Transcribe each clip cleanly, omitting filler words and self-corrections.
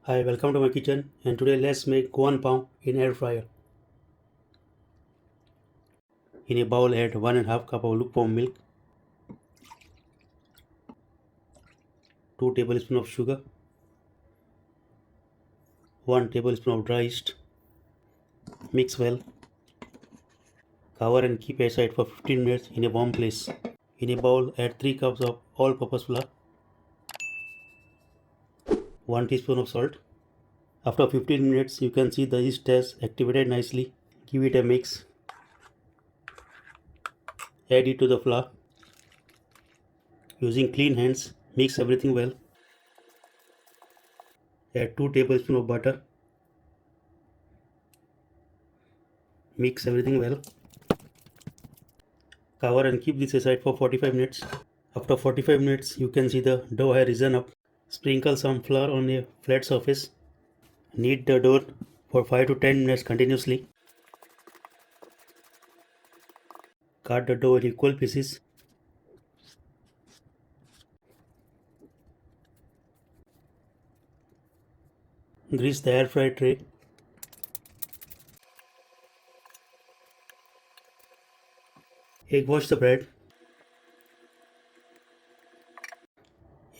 Hi, welcome to my kitchen, and today let's make Goan Pav in air fryer. In a bowl, add 1.5 cup of lukewarm milk, 2 tablespoons of sugar, 1 tablespoon of dry yeast. Mix well. Cover and keep aside for 15 minutes in a warm place. In a bowl, add 3 cups of all-purpose flour, 1 teaspoon of salt. After 15 minutes, you can see the yeast has activated nicely. Give it a mix. Add it to the flour. Using clean hands, mix everything well. Add 2 tablespoons of butter. Mix everything well. Cover and keep this aside for 45 minutes. After 45 minutes, you can see the dough has risen up. Sprinkle some flour on a flat surface. Knead the dough for 5 to 10 minutes continuously. Cut the dough in equal pieces. Grease the air fry tray. Egg wash the bread.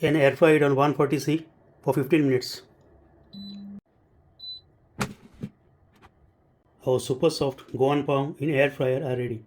And air fry it on 140°C for 15 minutes. Our super soft Goan Pav in air fryer are ready.